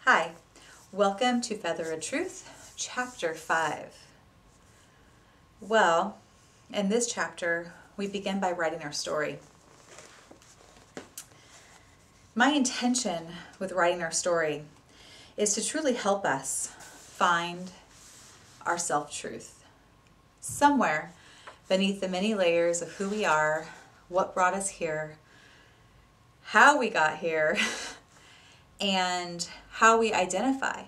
Hi, welcome to Feather of Truth, Chapter 5. Well, in this chapter, we begin by writing our story. My intention with writing our story is to truly help us find our self-truth. Somewhere beneath the many layers of who we are, what brought us here, how we got here, and how we identify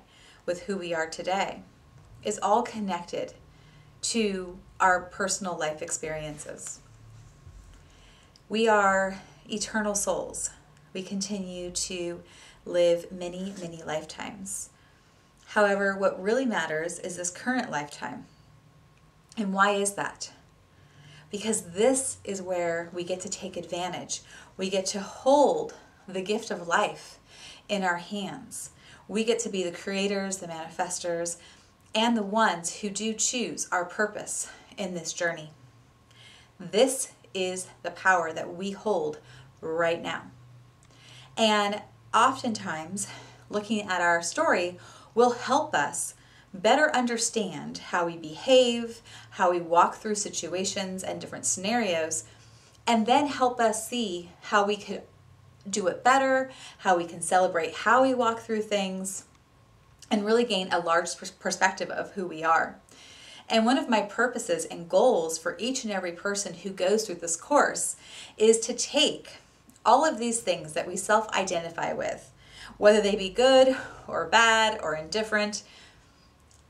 with who we are today is all connected to our personal life experiences. We are eternal souls. We continue to live many, many lifetimes. However, what really matters is this current lifetime. And why is that? Because this is where we get to take advantage. We get to hold the gift of life in our hands. We get to be the creators, the manifestors, and the ones who do choose our purpose in this journey. This is the power that we hold right now. And oftentimes, looking at our story will help us better understand how we behave, how we walk through situations and different scenarios, and then help us see how we could do it better, how we can celebrate how we walk through things, and really gain a large perspective of who we are. And one of my purposes and goals for each and every person who goes through this course is to take all of these things that we self-identify with, whether they be good or bad or indifferent,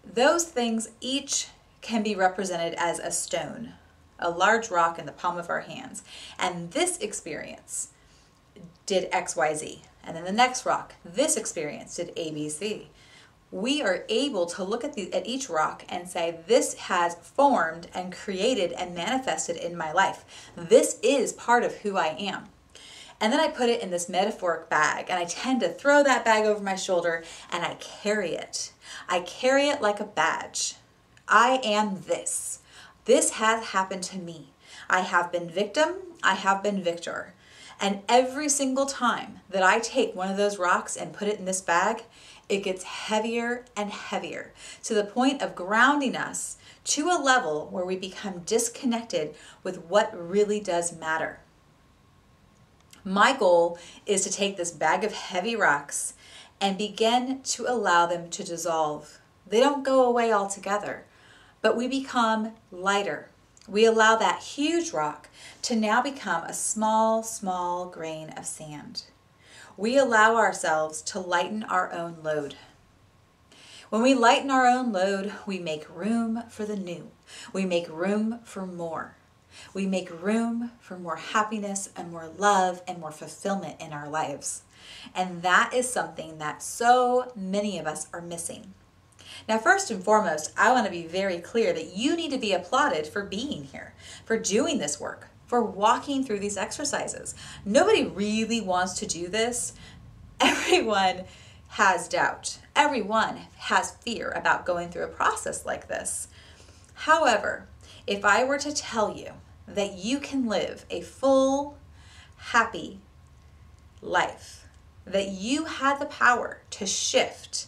those things each can be represented as a stone, a large rock in the palm of our hands. And this experience did XYZ. And then the next rock, this experience did ABC. We are able to look at each rock and say, this has formed and created and manifested in my life. This is part of who I am. And then I put it in this metaphoric bag, and I tend to throw that bag over my shoulder and I carry it. I carry it like a badge. I am this. This has happened to me. I have been victim. I have been victor. And every single time that I take one of those rocks and put it in this bag, it gets heavier and heavier to the point of grounding us to a level where we become disconnected with what really does matter. My goal is to take this bag of heavy rocks and begin to allow them to dissolve. They don't go away altogether, but we become lighter. We allow that huge rock to now become a small, small grain of sand. We allow ourselves to lighten our own load. When we lighten our own load, we make room for the new. We make room for more. We make room for more happiness and more love and more fulfillment in our lives. And that is something that so many of us are missing. Now, first and foremost, I want to be very clear that you need to be applauded for being here, for doing this work, for walking through these exercises. Nobody really wants to do this. Everyone has doubt. Everyone has fear about going through a process like this. However, if I were to tell you that you can live a full, happy life, that you had the power to shift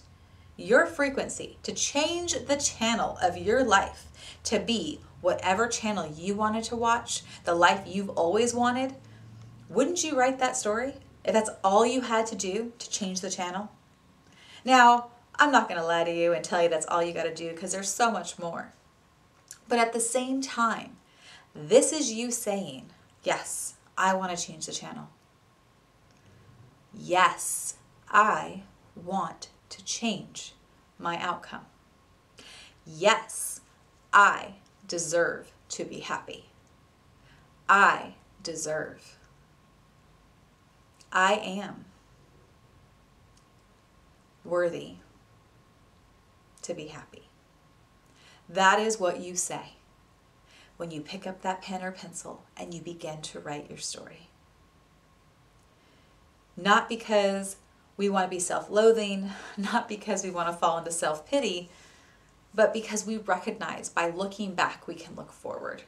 your frequency, to change the channel of your life to be whatever channel you wanted to watch, the life you've always wanted, wouldn't you write that story if that's all you had to do to change the channel? Now, I'm not going to lie to you and tell you that's all you got to do, because there's so much more. But at the same time, this is you saying, yes, I want to change the channel. Yes, I want to change my outcome. Yes, I deserve to be happy. I deserve. I am worthy to be happy. That is what you say when you pick up that pen or pencil and you begin to write your story. Not because we want to be self-loathing, not because we want to fall into self-pity, but because we recognize by looking back, we can look forward.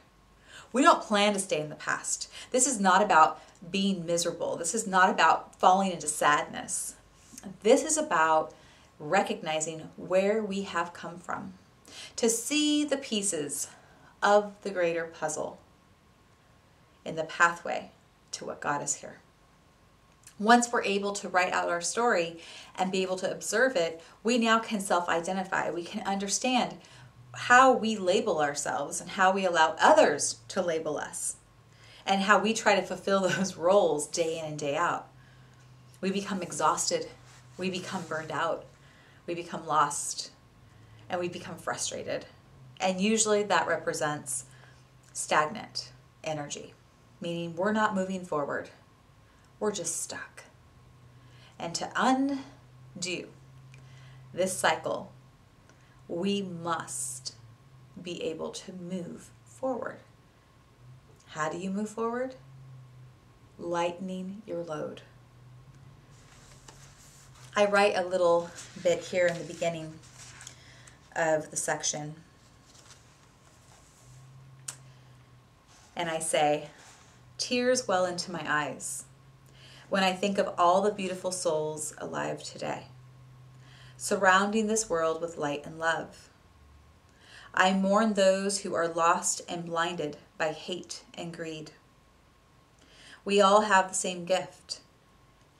We don't plan to stay in the past. This is not about being miserable. This is not about falling into sadness. This is about recognizing where we have come from, to see the pieces of the greater puzzle in the pathway to what got us here. Once we're able to write out our story and be able to observe it, we now can self-identify. We can understand how we label ourselves and how we allow others to label us and how we try to fulfill those roles day in and day out. We become exhausted. We become burned out. We become lost. And we become frustrated. And usually that represents stagnant energy, meaning we're not moving forward. We're just stuck. And to undo this cycle, we must be able to move forward. How do you move forward? Lightening your load. I write a little bit here in the beginning of the section. And I say, tears well into my eyes when I think of all the beautiful souls alive today, surrounding this world with light and love. I mourn those who are lost and blinded by hate and greed. We all have the same gift,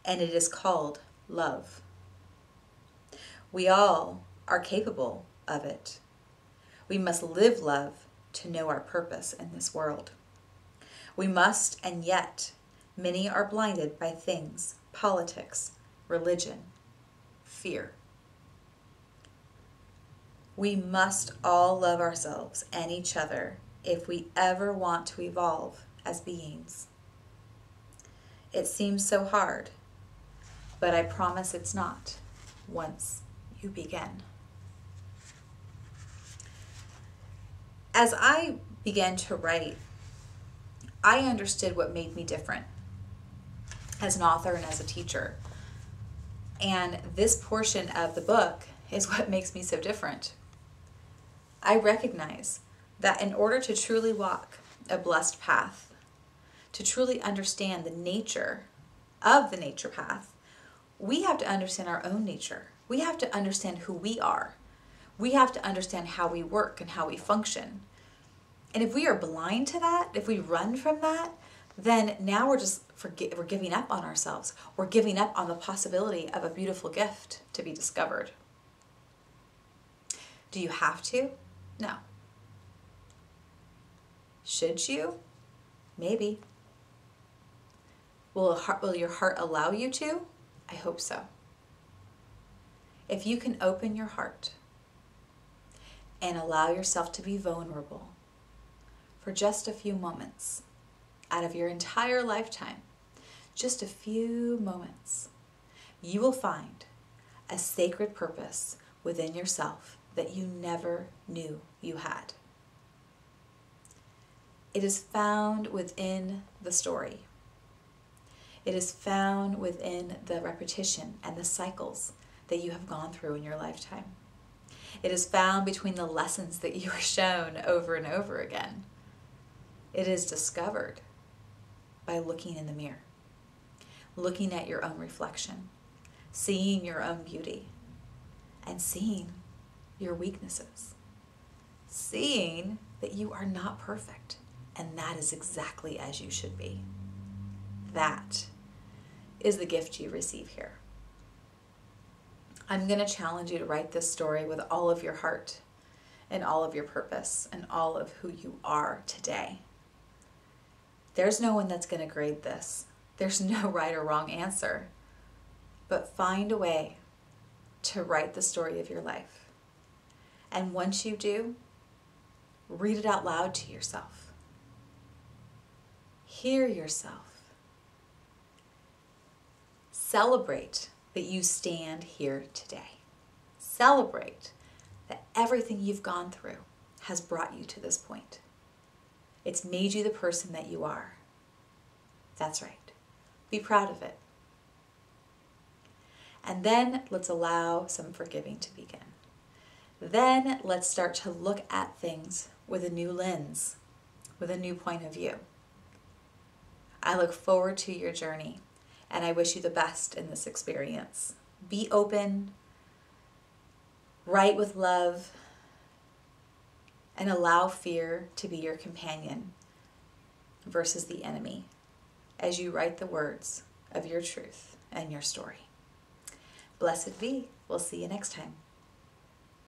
and it is called love. We all are capable of it. We must live love to know our purpose in this world. We must, and yet many are blinded by things, politics, religion, fear. We must all love ourselves and each other if we ever want to evolve as beings. It seems so hard, but I promise it's not once you begin. As I began to write, I understood what made me different as an author and as a teacher. And this portion of the book is what makes me so different. I recognize that in order to truly walk a blessed path, to truly understand the nature of the nature path, we have to understand our own nature. We have to understand who we are. We have to understand how we work and how we function. And if we are blind to that, if we run from that, then now we're giving up on ourselves. We're giving up on the possibility of a beautiful gift to be discovered. Do you have to? No. Should you? Maybe. Will your heart allow you to? I hope so. If you can open your heart and allow yourself to be vulnerable for just a few moments out of your entire lifetime, just a few moments, you will find a sacred purpose within yourself that you never knew you had. It is found within the story. It is found within the repetition and the cycles that you have gone through in your lifetime. It is found between the lessons that you are shown over and over again. It is discovered by looking in the mirror, looking at your own reflection, seeing your own beauty, and seeing your weaknesses, seeing that you are not perfect, and that is exactly as you should be. That is the gift you receive here. I'm going to challenge you to write this story with all of your heart and all of your purpose and all of who you are today. There's no one that's going to grade this. There's no right or wrong answer. But find a way to write the story of your life. And once you do, read it out loud to yourself. Hear yourself. Celebrate that you stand here today. Celebrate that everything you've gone through has brought you to this point. It's made you the person that you are. That's right. Be proud of it. And then let's allow some forgiving to begin. Then let's start to look at things with a new lens, with a new point of view. I look forward to your journey, and I wish you the best in this experience. Be open, Write with love and allow fear to be your companion versus the enemy as you write the words of your truth and your story. Blessed be. We'll see you next time.